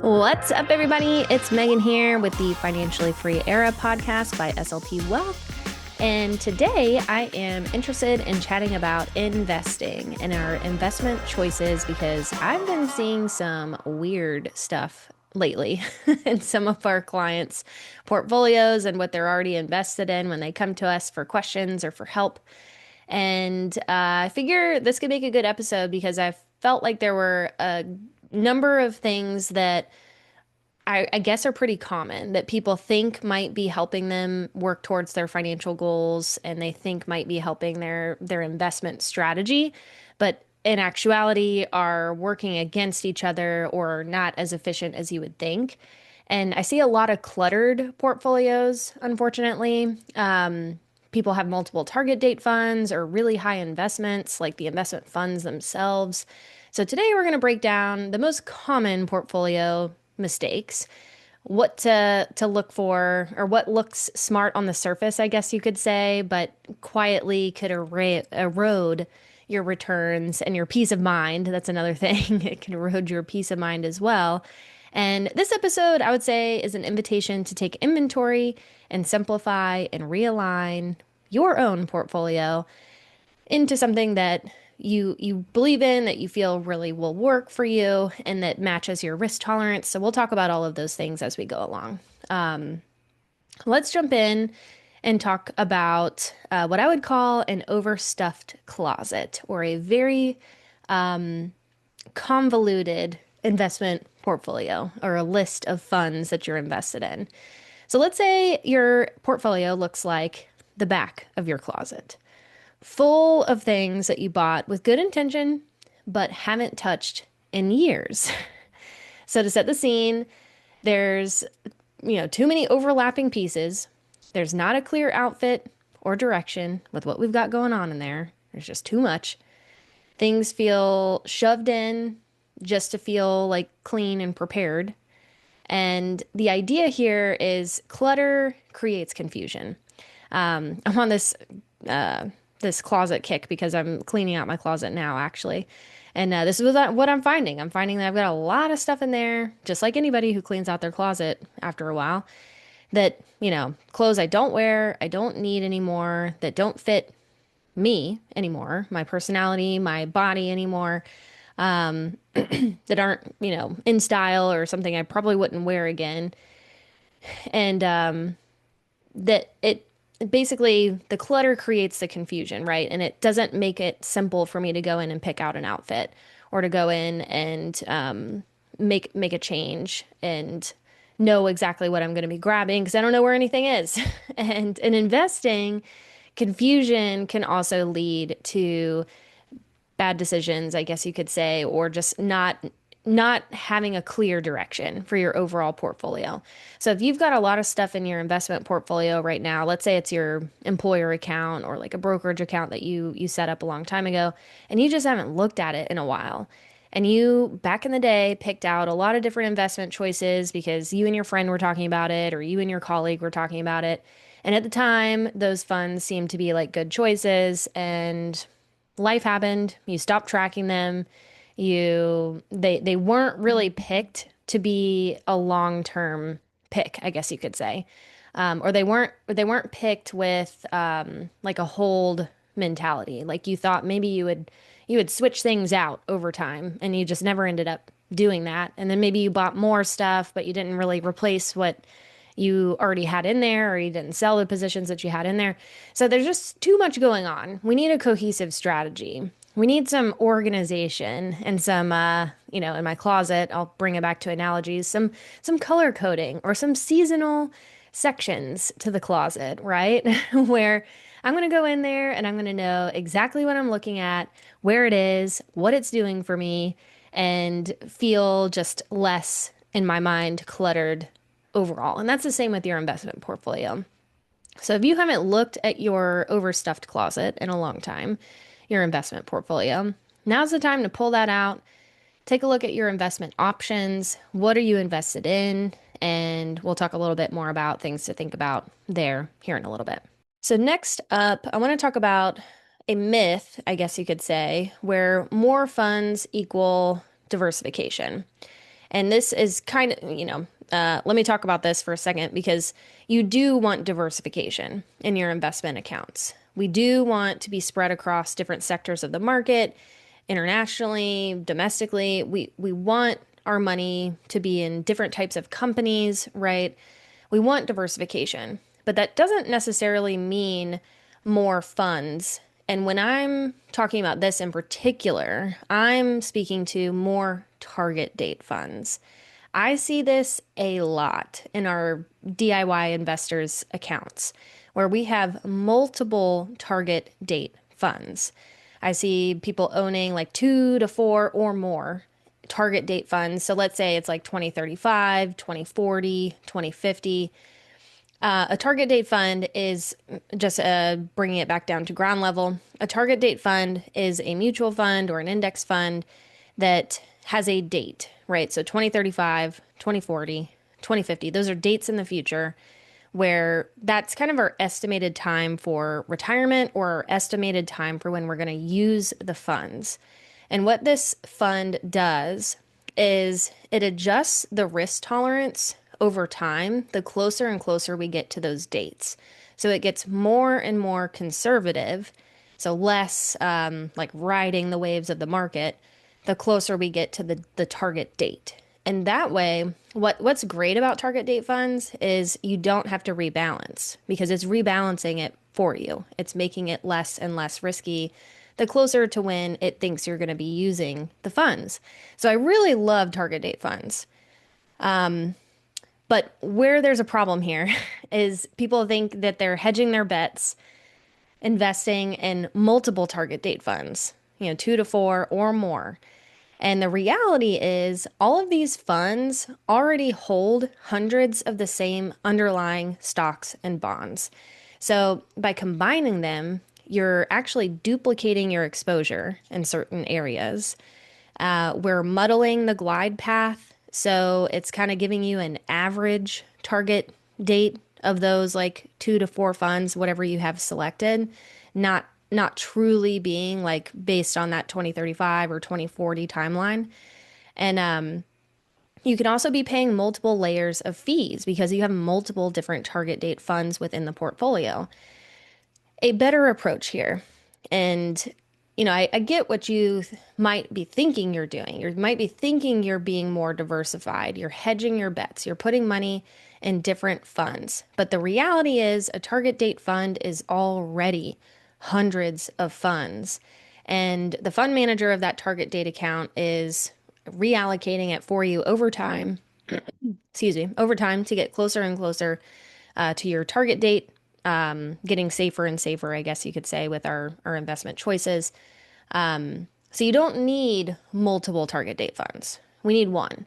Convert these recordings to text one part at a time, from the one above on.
What's up, everybody? It's Megan here with the Financially Free Era podcast by SLP Wealth. And today I am interested in chatting about investing and our investment choices because I've been seeing some weird stuff lately in some of our clients' portfolios and what they're already invested in when they come to us for questions or for help. And I figure this could make a good episode because I felt like there were a number of things that I guess are pretty common that people think might be helping them work towards their financial goals and they think might be helping their investment strategy, but in actuality are working against each other or not as efficient as you would think. And I see a lot of cluttered portfolios, unfortunately. People have multiple target date funds or really high investments, like the investment funds themselves. So today we're going to break down the most common portfolio mistakes, what to look for, or what looks smart on the surface, I guess you could say, but quietly could erode your returns and your peace of mind. That's another thing. It can erode your peace of mind as well. And this episode, I would say, is an invitation to take inventory and simplify and realign your own portfolio into something that you believe in, that you feel really will work for you, and that matches your risk tolerance. So we'll talk about all of those things as we go along. Let's jump in and talk about what I would call an overstuffed closet or a very convoluted investment portfolio or a list of funds that you're invested in. So let's say your portfolio looks like the back of your closet, full of things that you bought with good intention, but haven't touched in years. So to set the scene, there's, too many overlapping pieces. There's not a clear outfit or direction with what we've got going on in there. There's just too much. Things feel shoved in just to feel like clean and prepared. And the idea here is clutter creates confusion. I'm on this closet kick because I'm cleaning out my closet now, actually. And this is what I'm finding. I'm finding that I've got a lot of stuff in there, just like anybody who cleans out their closet after a while, that, clothes I don't wear, I don't need anymore, that don't fit me anymore, my personality, my body anymore, that aren't, in style or something I probably wouldn't wear again. And that it basically the clutter creates the confusion, right? And it doesn't make it simple for me to go in and pick out an outfit or to go in and make a change and know exactly what I'm going to be grabbing because I don't know where anything is. And in investing, confusion can also lead to bad decisions, I guess you could say, or just not having a clear direction for your overall portfolio. So if you've got a lot of stuff in your investment portfolio right now, let's say it's your employer account or like a brokerage account that you set up a long time ago, and you just haven't looked at it in a while. And you back in the day picked out a lot of different investment choices because you and your friend were talking about it or you and your colleague were talking about it. And at the time, those funds seemed to be like good choices and life happened, you stopped tracking them, they weren't really picked to be a long-term pick, I guess you could say. Or they weren't picked with like a hold mentality. Like you thought maybe you would switch things out over time and you just never ended up doing that. And then maybe you bought more stuff, but you didn't really replace what you already had in there or you didn't sell the positions that you had in there. So there's just too much going on. We need a cohesive strategy. We need some organization and some, in my closet, I'll bring it back to analogies, some color coding or some seasonal sections to the closet, right? Where I'm going to go in there and I'm going to know exactly what I'm looking at, where it is, what it's doing for me, and feel just less in my mind cluttered overall. And that's the same with your investment portfolio. So if you haven't looked at your overstuffed closet in a long time, your investment portfolio, now's the time to pull that out. Take a look at your investment options. What are you invested in? And we'll talk a little bit more about things to think about there here in a little bit. So next up, I want to talk about a myth, I guess you could say, where more funds equal diversification. And this is kind of, let me talk about this for a second because you do want diversification in your investment accounts. We do want to be spread across different sectors of the market, internationally, domestically. We want our money to be in different types of companies, right? We want diversification, but that doesn't necessarily mean more funds. And when I'm talking about this in particular, I'm speaking to more target date funds. I see this a lot in our DIY investors accounts where we have multiple target date funds. I see people owning like 2 to 4 or more target date funds. So let's say it's like 2035, 2040, 2050. A target date fund is just bringing it back down to ground level. A target date fund is a mutual fund or an index fund that has a date, right? So 2035, 2040, 2050, those are dates in the future where that's kind of our estimated time for retirement or our estimated time for when we're going to use the funds. And what this fund does is it adjusts the risk tolerance over time the closer and closer we get to those dates. So it gets more and more conservative, so less like riding the waves of the market, the closer we get to the target date. And that way, what's great about target date funds is you don't have to rebalance because it's rebalancing it for you. It's making it less and less risky the closer to when it thinks you're going to be using the funds. So I really love target date funds. But where there's a problem here is people think that they're hedging their bets, investing in multiple target date funds, 2 to 4 or more. And the reality is, all of these funds already hold hundreds of the same underlying stocks and bonds. So by combining them, you're actually duplicating your exposure in certain areas. We're muddling the glide path. So it's kind of giving you an average target date of those like 2 to 4 funds, whatever you have selected, not truly being like based on that 2035 or 2040 timeline. And you can also be paying multiple layers of fees because you have multiple different target date funds within the portfolio. A better approach here, and I get what you might be thinking you're doing. You might be thinking you're being more diversified. You're hedging your bets. You're putting money in different funds. But the reality is, a target date fund is already hundreds of funds. And the fund manager of that target date account is reallocating it for you over time, over time to get closer and closer to your target date, getting safer and safer, I guess you could say, with our investment choices. So you don't need multiple target date funds. We need one.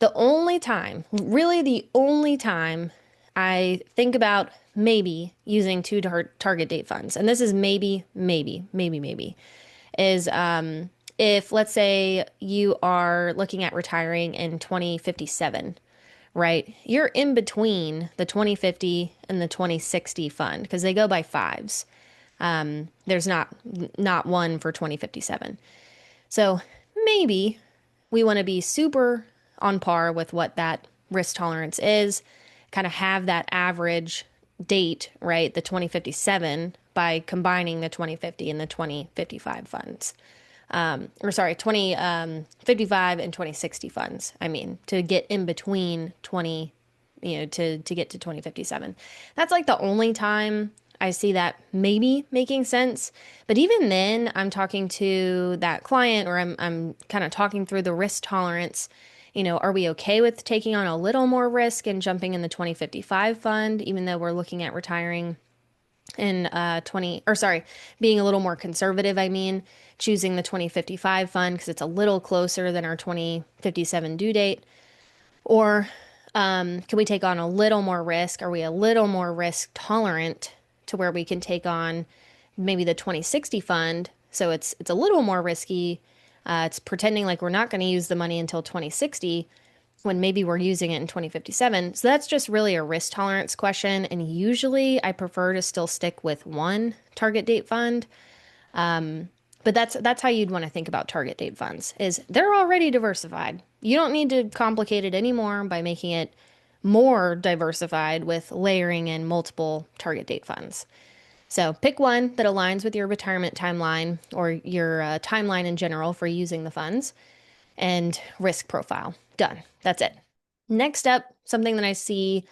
The only time, really the only time I think about maybe using two target date funds, and this is maybe, is if let's say you are looking at retiring in 2057, right? You're in between the 2050 and the 2060 fund because they go by fives. There's not one for 2057. So maybe we want to be super on par with what that risk tolerance is, kind of have that average date, right? The 2057 by combining the 2050 and the 2055 funds. Or sorry, 2055 and 2060 funds. I mean, to get in between 20, to get to 2057. That's like the only time I see that maybe making sense. But even then, I'm talking to that client or I'm kind of talking through the risk tolerance. Are we okay with taking on a little more risk and jumping in the 2055 fund, even though we're looking at retiring in being a little more conservative, I mean, choosing the 2055 fund because it's a little closer than our 2057 due date? Or can we take on a little more risk? Are we a little more risk tolerant to where we can take on maybe the 2060 fund? So it's a little more risky. It's pretending like we're not going to use the money until 2060 when maybe we're using it in 2057. So that's just really a risk tolerance question. And usually I prefer to still stick with one target date fund. But that's how you'd want to think about target date funds is they're already diversified. You don't need to complicate it anymore by making it more diversified with layering in multiple target date funds. So pick one that aligns with your retirement timeline or your timeline in general for using the funds and risk profile. Done. That's it. Next up, something that I see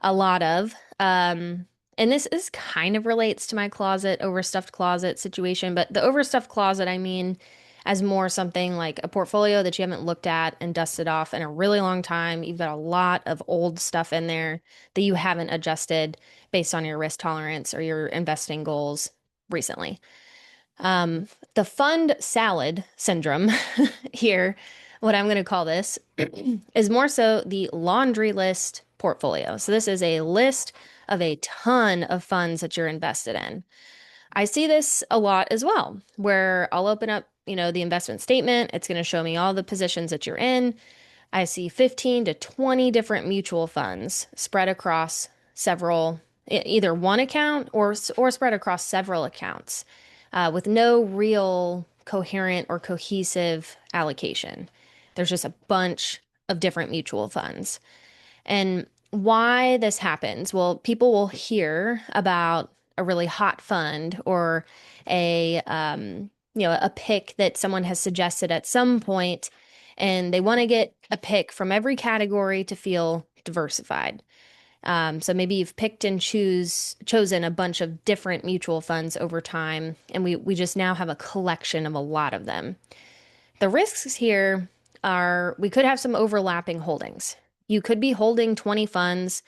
a lot of, and this kind of relates to my closet, overstuffed closet situation, but the overstuffed closet, I mean, as more something like a portfolio that you haven't looked at and dusted off in a really long time. You've got a lot of old stuff in there that you haven't adjusted based on your risk tolerance or your investing goals recently. The fund salad syndrome here, what I'm going to call this, is more so the laundry list portfolio. So this is a list of a ton of funds that you're invested in. I see this a lot as well, where I'll open up, the investment statement. It's going to show me all the positions that you're in. I see 15 to 20 different mutual funds spread across several, either one account or spread across several accounts, with no real coherent or cohesive allocation. There's just a bunch of different mutual funds. And why this happens, well, people will hear about a really hot fund or a pick that someone has suggested at some point, and they want to get a pick from every category to feel diversified. So maybe you've picked and chosen a bunch of different mutual funds over time, and we just now have a collection of a lot of them. The risks here are we could have some overlapping holdings. You could be holding 20 funds,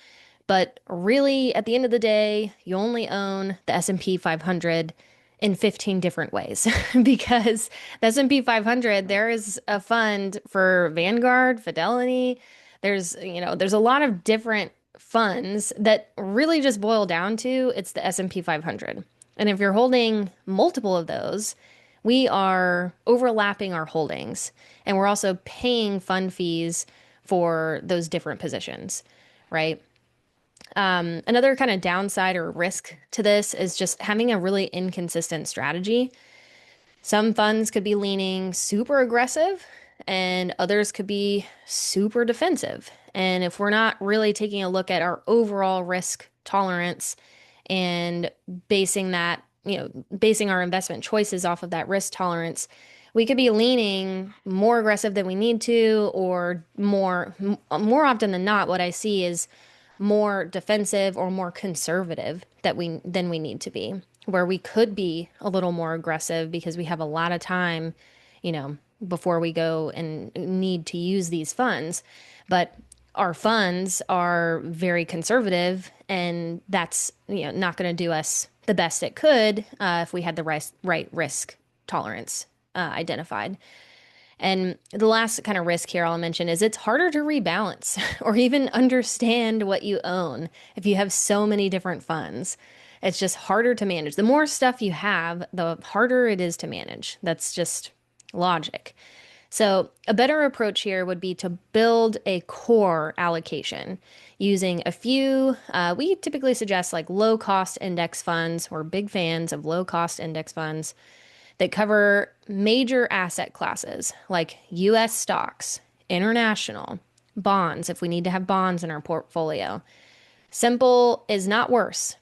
but really at the end of the day, you only own the S&P 500 in 15 different ways because the S&P 500 there is a fund for Vanguard, Fidelity. There's a lot of different funds that really just boil down to it's the S&P 500. And if you're holding multiple of those, we are overlapping our holdings and we're also paying fund fees for those different positions, right? Another kind of downside or risk to this is just having a really inconsistent strategy. Some funds could be leaning super aggressive and others could be super defensive. And if we're not really taking a look at our overall risk tolerance and basing our investment choices off of that risk tolerance, we could be leaning more aggressive than we need to, or more often than not, what I see is more defensive or more conservative than we need to be, where we could be a little more aggressive because we have a lot of time, before we go and need to use these funds. But our funds are very conservative, and that's not going to do us the best it could if we had the right risk tolerance identified. And the last kind of risk here I'll mention is it's harder to rebalance or even understand what you own if you have so many different funds. It's just harder to manage. The more stuff you have, the harder it is to manage. That's just logic. So, a better approach here would be to build a core allocation using a few. We typically suggest like low cost index funds. We're big fans of low cost index funds that cover major asset classes like US stocks, international, bonds, if we need to have bonds in our portfolio. Simple is not worse.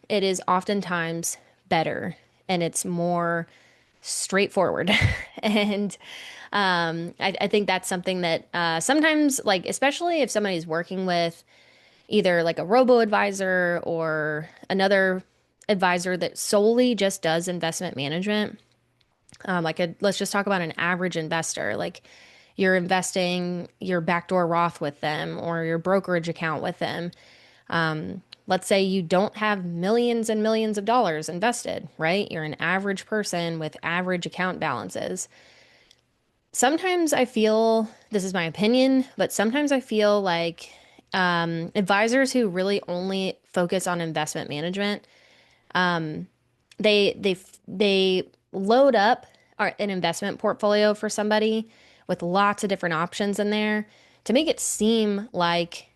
It is oftentimes better and it's more straightforward. And I think that's something that sometimes, like, especially if somebody's working with either like a robo advisor or another advisor that solely just does investment management, let's just talk about an average investor. Like you're investing your backdoor Roth with them or your brokerage account with them. Let's say you don't have millions and millions of dollars invested, right? You're an average person with average account balances. Sometimes I feel, this is my opinion, but sometimes I feel like advisors who really only focus on investment management, they load up an investment portfolio for somebody with lots of different options in there to make it seem like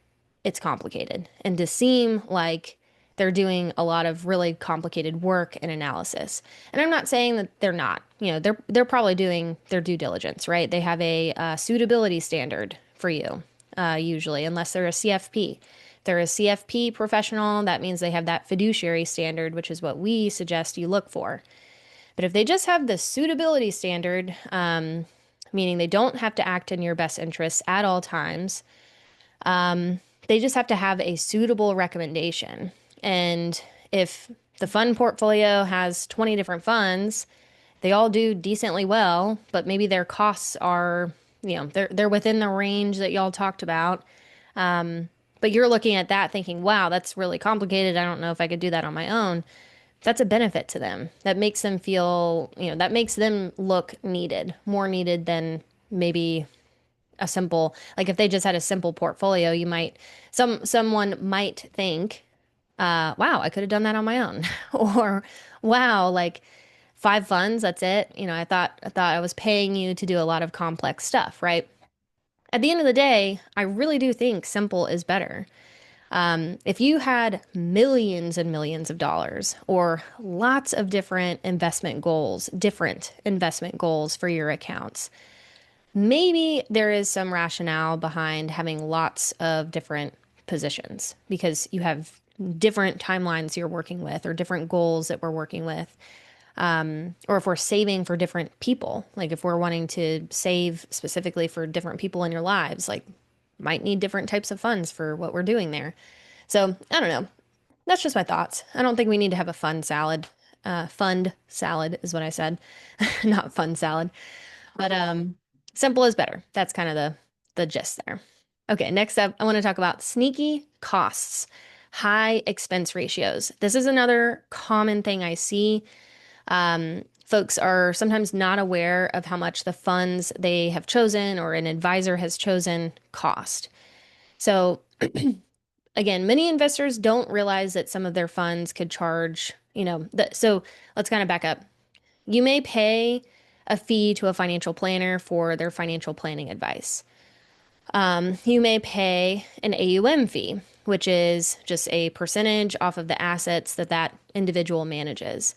it's complicated and to seem like they're doing a lot of really complicated work and analysis. And I'm not saying that they're not, they're probably doing their due diligence, right? They have a suitability standard for you, usually, unless they're a CFP. If they're a CFP professional, that means they have that fiduciary standard, which is what we suggest you look for. But if they just have the suitability standard, meaning they don't have to act in your best interests at all times, they just have to have a suitable recommendation. And if the fund portfolio has 20 different funds, they all do decently well, but maybe their costs are, they're within the range that y'all talked about. But you're looking at that thinking, wow, that's really complicated. I don't know if I could do that on my own. That's a benefit to them. That makes them feel, that makes them look needed, more needed than maybe a simple, like if they just had a simple portfolio, someone might think, wow, I could have done that on my own. Or wow, like five funds, that's it. I thought I was paying you to do a lot of complex stuff, right? At the end of the day, I really do think simple is better. If you had millions and millions of dollars or lots of different investment goals for your accounts, maybe there is some rationale behind having lots of different positions because you have different timelines you're working with or different goals that we're working with. Or if we're saving for different people, like if we're wanting to save specifically for different people in your lives, like might need different types of funds for what we're doing there. So I don't know. That's just my thoughts. I don't think we need to have a fun salad. Fund salad is what I said, not fun salad. But simple is better. That's kind of the gist there. Okay, next up, I want to talk about sneaky costs, high expense ratios. This is another common thing I see. Folks are sometimes not aware of how much the funds they have chosen or an advisor has chosen cost. So again, many investors don't realize that some of their funds could charge, so let's kind of back up. You may pay a fee to a financial planner for their financial planning advice. You may pay an AUM fee, which is just a percentage off of the assets that that individual manages.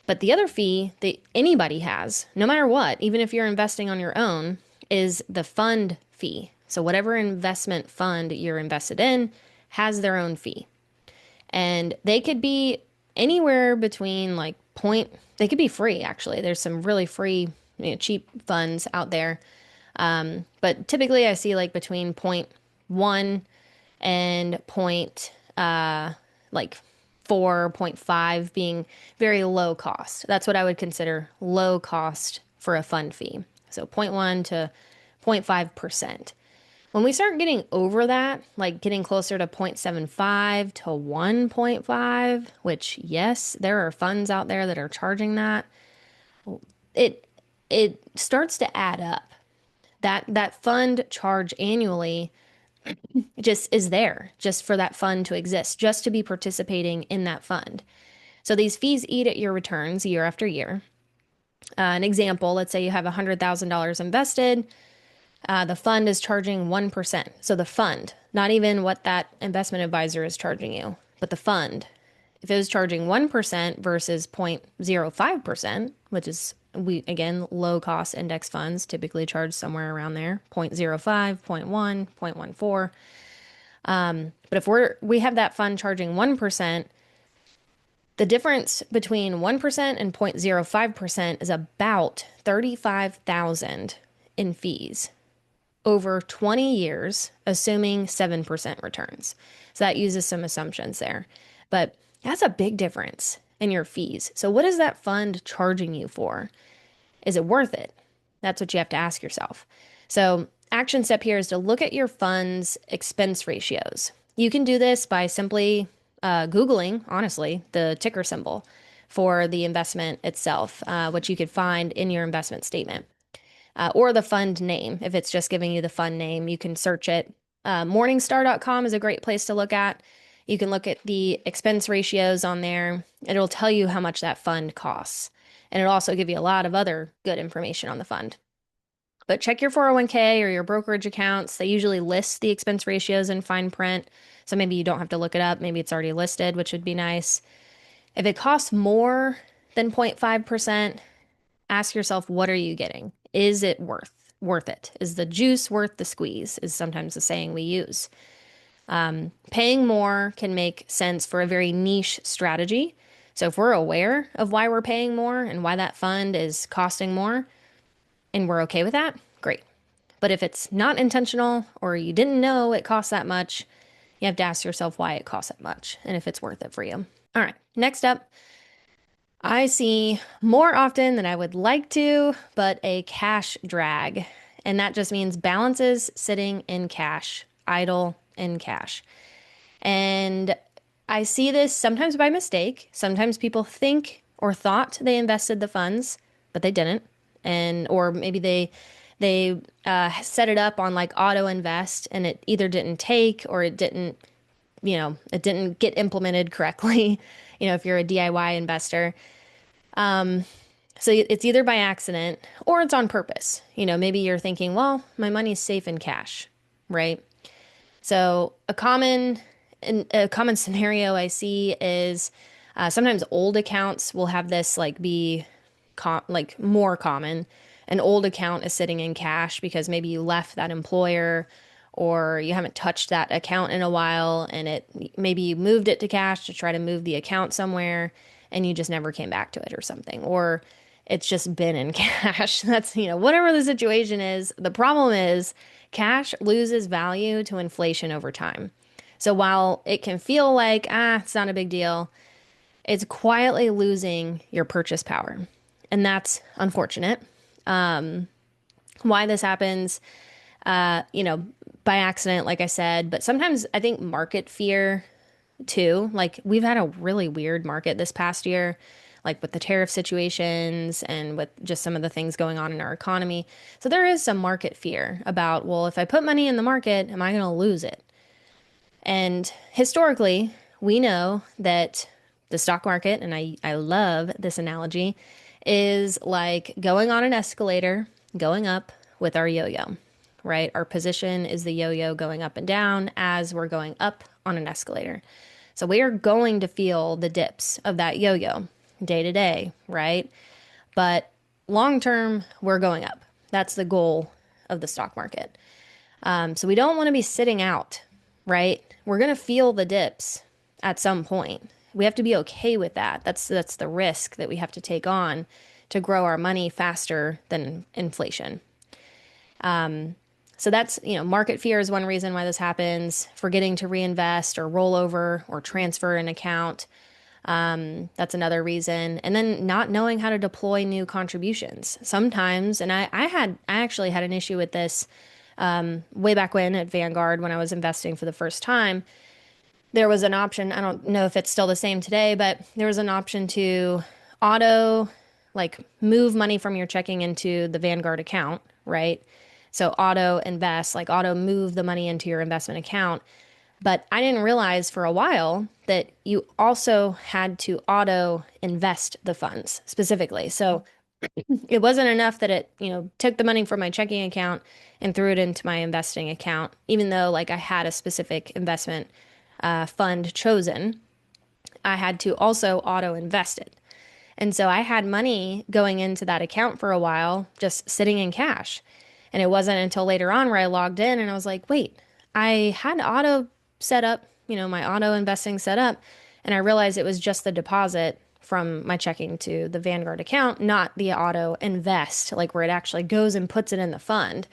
But the other fee that anybody has, no matter what, even if you're investing on your own, is the fund fee. So whatever investment fund you're invested in has their own fee. And they could be anywhere between they could be free actually. There's some really free, cheap funds out there. But typically I see like between point 0.1 and like 4.5 being very low cost. That's what I would consider low cost for a fund fee. So zero point 0.1 to 0.5%. When we start getting over that, like getting closer to 0.75 to 1.5, which yes, there are funds out there that are charging that, it it starts to add up. That fund charge annually just is there just for that fund to exist, just to be participating in that fund. So these fees eat at your returns year after year. An example, let's say you have $100,000 invested. The fund is charging 1%. So the fund, not even what that investment advisor is charging you, but the fund. If it was charging 1% versus 0.05%, which is again, low cost index funds typically charge somewhere around there, 0.05, 0.1, 0.14. But if we have that fund charging 1%, the difference between 1% and 0.05% is about 35,000 in fees over 20 years, assuming 7% returns. So that uses some assumptions there. But that's a big difference in your fees. So what is that fund charging you for? Is it worth it? That's what you have to ask yourself. So action step here is to look at your fund's expense ratios. You can do this by simply Googling, honestly, the ticker symbol for the investment itself, which you could find in your investment statement or the fund name. If it's just giving you the fund name, you can search it. Morningstar.com is a great place to look at. You can look at the expense ratios on there. It'll tell you how much that fund costs. And it'll also give you a lot of other good information on the fund. But check your 401k or your brokerage accounts. They usually list the expense ratios in fine print. So maybe you don't have to look it up. Maybe it's already listed, which would be nice. If it costs more than 0.5%, Ask yourself, what are you getting? Is it worth it? Is the juice worth the squeeze? Is sometimes the saying we use. Paying more can make sense for a very niche strategy. So if we're aware of why we're paying more and why that fund is costing more and we're okay with that, great. But if it's not intentional or you didn't know it costs that much, you have to ask yourself why it costs that much and if it's worth it for you. All right, next up, I see more often than I would like to, but a cash drag. And that just means balances sitting in cash, idle in cash. And I see this sometimes by mistake. Sometimes people think or thought they invested the funds, but they didn't. And or maybe they set it up on like auto invest and it either didn't take or it didn't, it didn't get implemented correctly. If you're a DIY investor. So it's either by accident or it's on purpose. Maybe you're thinking, well, my money's safe in cash, right? So a common scenario I see is sometimes old accounts will have this like be like more common. An old account is sitting in cash because maybe you left that employer or you haven't touched that account in a while and maybe you moved it to cash to try to move the account somewhere and you just never came back to it or something. Or it's just been in cash. That's, whatever the situation is. The problem is cash loses value to inflation over time. So while it can feel like, it's not a big deal, it's quietly losing your purchase power. And that's unfortunate. Why this happens, by accident, like I said, but sometimes I think market fear too. Like we've had a really weird market this past year, like with the tariff situations and with just some of the things going on in our economy. So there is some market fear about, well, if I put money in the market, am I going to lose it? And historically, we know that the stock market, and I love this analogy, is like going on an escalator, going up with our yo yo, right? Our position is the yo yo going up and down as we're going up on an escalator. So we are going to feel the dips of that yo yo day to day, right? But long term, we're going up. That's the goal of the stock market. So we don't want to be sitting out, right? We're going to feel the dips at some point. We have to be okay with that. That's the risk that we have to take on to grow our money faster than inflation. So that's, market fear is one reason why this happens. Forgetting to reinvest or roll over or transfer an account. That's another reason. And then not knowing how to deploy new contributions. Sometimes, and I actually had an issue with this way back when at Vanguard when I was investing for the first time. There was an option, I don't know if it's still the same today, but there was an option to auto, like move money from your checking into the Vanguard account, right? So auto invest, like auto move the money into your investment account. But I didn't realize for a while that you also had to auto invest the funds specifically. So it wasn't enough that it, took the money from my checking account and threw it into my investing account, even though like I had a specific investment fund chosen. I had to also auto invest it. And so I had money going into that account for a while, just sitting in cash. And it wasn't until later on where I logged in and I was like, wait, I had auto set up, my auto investing set up. And I realized it was just the deposit from my checking to the Vanguard account, not the auto invest, like where it actually goes and puts it in the fund.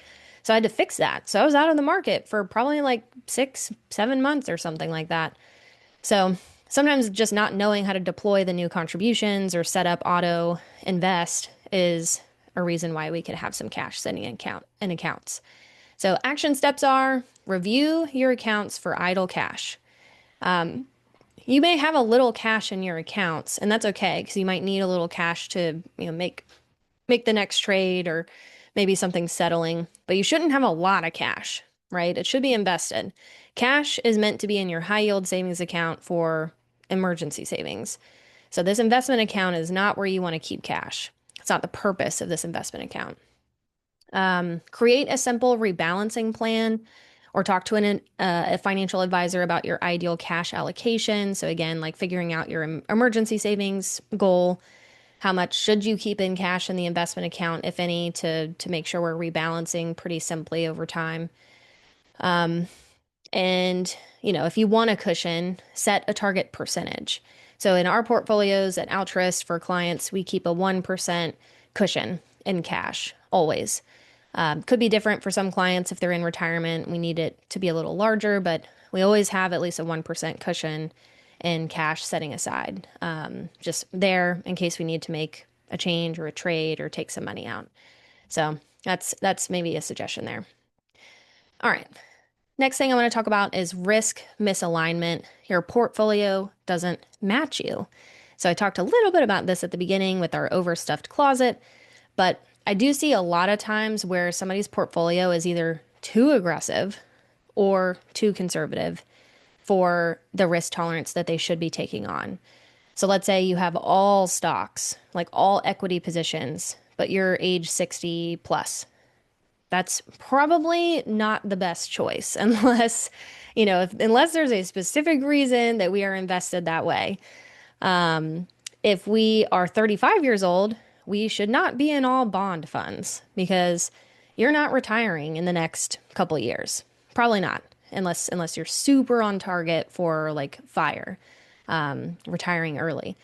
So I had to fix that. So I was out of the market for probably like 6, 7 months or something like that. So sometimes just not knowing how to deploy the new contributions or set up auto invest is a reason why we could have some cash sitting in accounts. So action steps are review your accounts for idle cash. You may have a little cash in your accounts, and that's okay because you might need a little cash to, make the next trade or maybe something settling, but you shouldn't have a lot of cash, right? It should be invested. Cash is meant to be in your high yield savings account for emergency savings. So this investment account is not where you want to keep cash. It's not the purpose of this investment account. Create a simple rebalancing plan or talk to a financial advisor about your ideal cash allocation. So again, like figuring out your emergency savings goal. How much should you keep in cash in the investment account, if any, to make sure we're rebalancing pretty simply over time. And, if you want a cushion, set a target percentage. So in our portfolios at Altruist for clients, we keep a 1% cushion in cash always. Could be different for some clients if they're in retirement. We need it to be a little larger, but we always have at least a 1% cushion in cash setting aside, just there in case we need to make a change or a trade or take some money out. So that's maybe a suggestion there. All right. Next thing I want to talk about is risk misalignment. Your portfolio doesn't match you. So I talked a little bit about this at the beginning with our overstuffed closet, but I do see a lot of times where somebody's portfolio is either too aggressive or too conservative for the risk tolerance that they should be taking on. So let's say you have all stocks, like all equity positions, but you're age 60 plus. That's probably not the best choice unless, unless there's a specific reason that we are invested that way. If we are 35 years old, we should not be in all bond funds because you're not retiring in the next couple of years. Probably not, unless you're super on target for like fire, retiring early.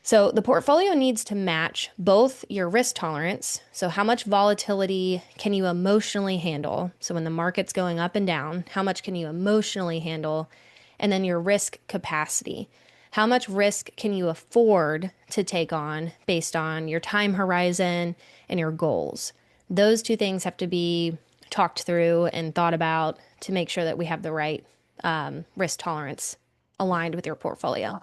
So the portfolio needs to match both your risk tolerance. So how much volatility can you emotionally handle? So when the market's going up and down, how much can you emotionally handle? And then your risk capacity. How much risk can you afford to take on based on your time horizon and your goals? Those two things have to be talked through and thought about to make sure that we have the right risk tolerance aligned with your portfolio.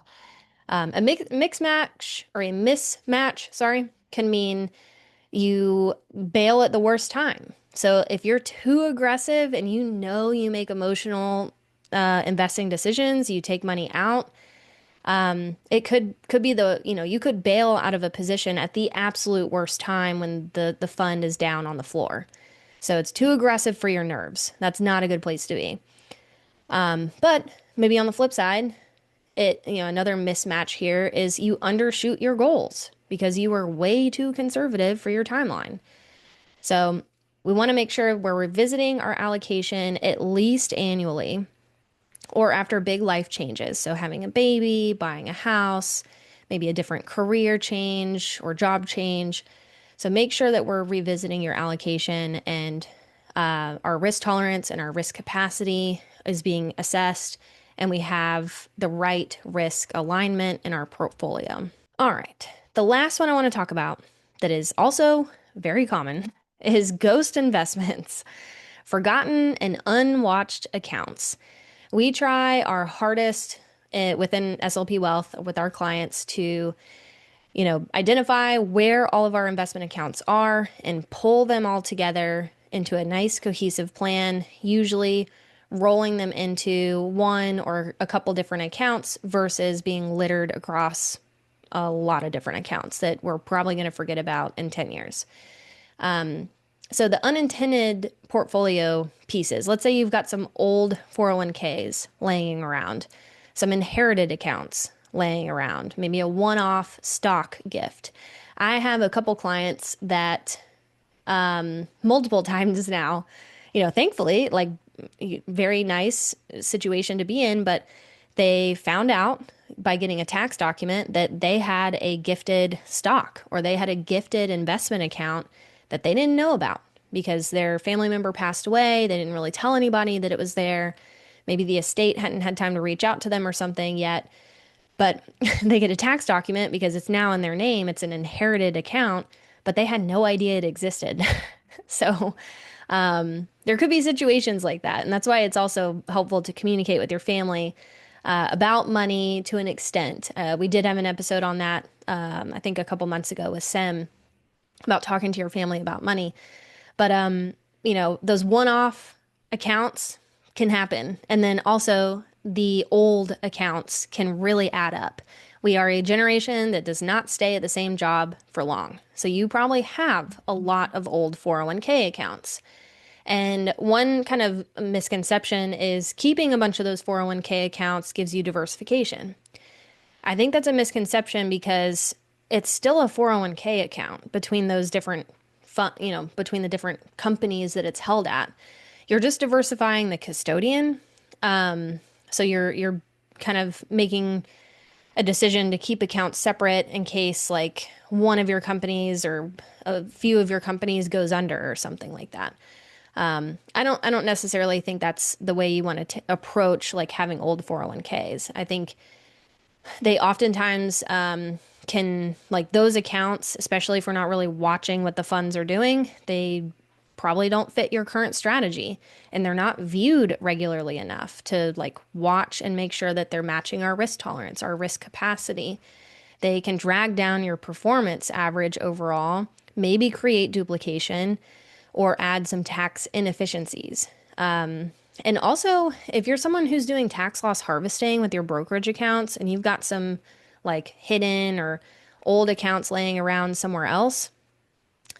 A match or a mismatch, sorry, can mean you bail at the worst time. So if you're too aggressive and you make emotional investing decisions, you take money out. It could be you could bail out of a position at the absolute worst time when the fund is down on the floor. So it's too aggressive for your nerves. That's not a good place to be. But maybe on the flip side, another mismatch here is you undershoot your goals because you were way too conservative for your timeline. So we want to make sure we're revisiting our allocation at least annually or after big life changes. So having a baby, buying a house, maybe a different career change or job change. So make sure that we're revisiting your allocation and our risk tolerance and our risk capacity is being assessed and we have the right risk alignment in our portfolio. All right. The last one I want to talk about that is also very common is ghost investments, forgotten and unwatched accounts. We try our hardest within SLP Wealth with our clients to identify where all of our investment accounts are and pull them all together into a nice cohesive plan, usually rolling them into one or a couple different accounts versus being littered across a lot of different accounts that we're probably going to forget about in 10 years. So the unintended portfolio pieces, let's say you've got some old 401ks laying around, some inherited accounts laying around, maybe a one-off stock gift. I have a couple clients that multiple times now, thankfully, like very nice situation to be in, but they found out by getting a tax document that they had a gifted stock or they had a gifted investment account that they didn't know about because their family member passed away. They didn't really tell anybody that it was there. Maybe the estate hadn't had time to reach out to them or something yet, but they get a tax document because it's now in their name. It's an inherited account, but they had no idea it existed. So there could be situations like that. And that's why it's also helpful to communicate with your family about money to an extent. We did have an episode on that, I think a couple months ago with Sem about talking to your family about money. But, those one-off accounts can happen. And then also the old accounts can really add up. We are a generation that does not stay at the same job for long. So you probably have a lot of old 401k accounts. And one kind of misconception is keeping a bunch of those 401k accounts gives you diversification. I think that's a misconception because it's still a 401k account between those different between the different companies that it's held at. You're just diversifying the custodian. So you're kind of making a decision to keep accounts separate in case like one of your companies or a few of your companies goes under or something like that. I don't necessarily think that's the way you want to approach like having old 401ks. I think they oftentimes can like those accounts, especially if we're not really watching what the funds are doing, they probably don't fit your current strategy and they're not viewed regularly enough to like watch and make sure that they're matching our risk tolerance, our risk capacity. They can drag down your performance average overall, maybe create duplication or add some tax inefficiencies. And also, if you're someone who's doing tax loss harvesting with your brokerage accounts and you've got some like hidden or old accounts laying around somewhere else,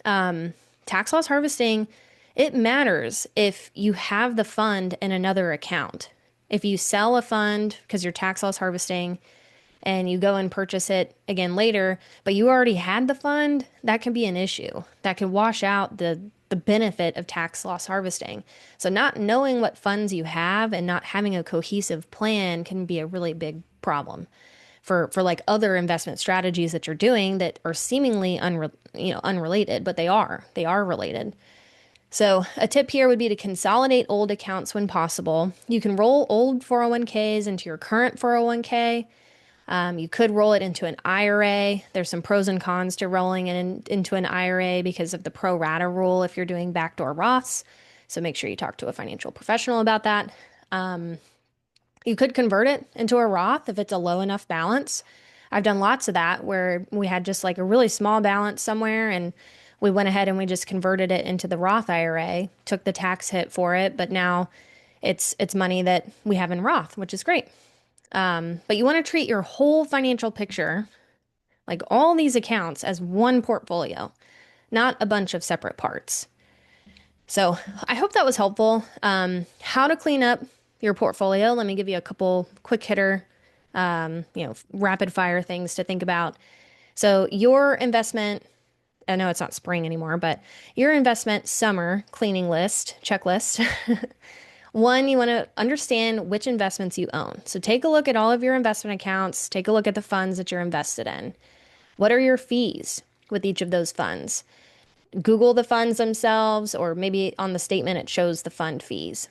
tax loss harvesting, it matters if you have the fund in another account. If you sell a fund because you're tax loss harvesting and you go and purchase it again later, but you already had the fund, that can be an issue. That could wash out the benefit of tax loss harvesting. So not knowing what funds you have and not having a cohesive plan can be a really big problem for like other investment strategies that you're doing that are seemingly unrelated, but they are related. So a tip here would be to consolidate old accounts when possible. You can roll old 401ks into your current 401k. You could roll it into an IRA. There's some pros and cons to rolling it into an IRA because of the pro rata rule if you're doing backdoor Roths. So make sure you talk to a financial professional about that. You could convert it into a Roth if it's a low enough balance. I've done lots of that where we had just like a really small balance somewhere and we went ahead and we just converted it into the Roth IRA, took the tax hit for it, but now it's money that we have in Roth, which is great. But you want to treat your whole financial picture, like all these accounts, as one portfolio, not a bunch of separate parts. So I hope that was helpful. How to clean up your portfolio. Let me give you a couple quick hitter, rapid fire things to think about. So your investment, I know it's not spring anymore, but your investment summer cleaning list, checklist. One, you want to understand which investments you own. So take a look at all of your investment accounts. Take a look at the funds that you're invested in. What are your fees with each of those funds? Google the funds themselves, or maybe on the statement it shows the fund fees.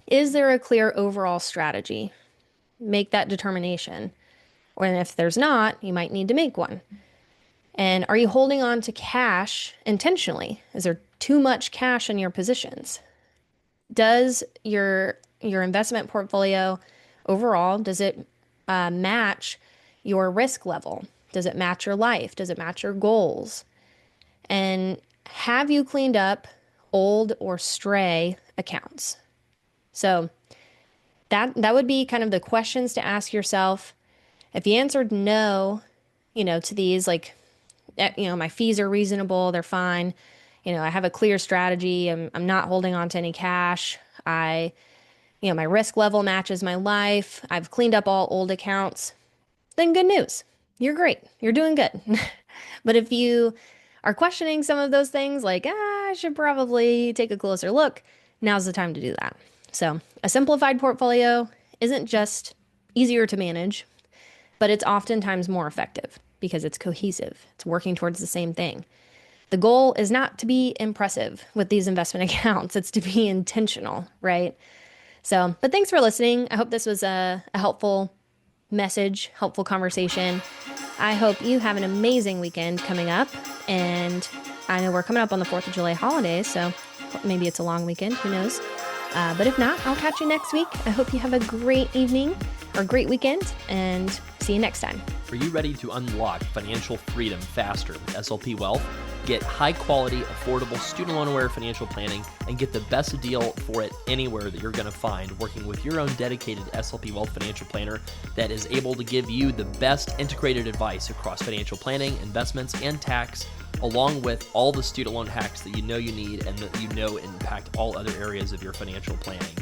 Is there a clear overall strategy? Make that determination. Or if there's not, you might need to make one. And are you holding on to cash intentionally? Is there too much cash in your positions? Does your investment portfolio overall, does it match your risk level? Does it match your life? Does it match your goals? And have you cleaned up old or stray accounts? So that would be kind of the questions to ask yourself. If you answered no, to these, like, my fees are reasonable, they're fine. I have a clear strategy. I'm not holding on to any cash. My risk level matches my life. I've cleaned up all old accounts. Then good news. You're great. You're doing good. But if you are questioning some of those things, like, I should probably take a closer look, now's the time to do that. So a simplified portfolio isn't just easier to manage, but it's oftentimes more effective because it's cohesive. It's working towards the same thing. The goal is not to be impressive with these investment accounts. It's to be intentional, right? So, but thanks for listening. I hope this was a helpful message, helpful conversation. I hope you have an amazing weekend coming up. And I know we're coming up on the 4th of July holidays, so maybe it's a long weekend, who knows? But if not, I'll catch you next week. I hope you have a great evening or great weekend, and see you next time. Are you ready to unlock financial freedom faster with SLP Wealth? Get high-quality, affordable, student loan-aware financial planning and get the best deal for it anywhere that you're going to find working with your own dedicated SLP Wealth financial planner that is able to give you the best integrated advice across financial planning, investments, and tax, along with all the student loan hacks that you know you need and that you know impact all other areas of your financial planning.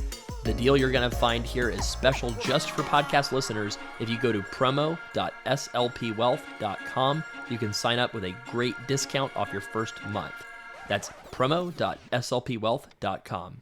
The deal you're going to find here is special just for podcast listeners. If you go to promo.slpwealth.com, you can sign up with a great discount off your first month. That's promo.slpwealth.com.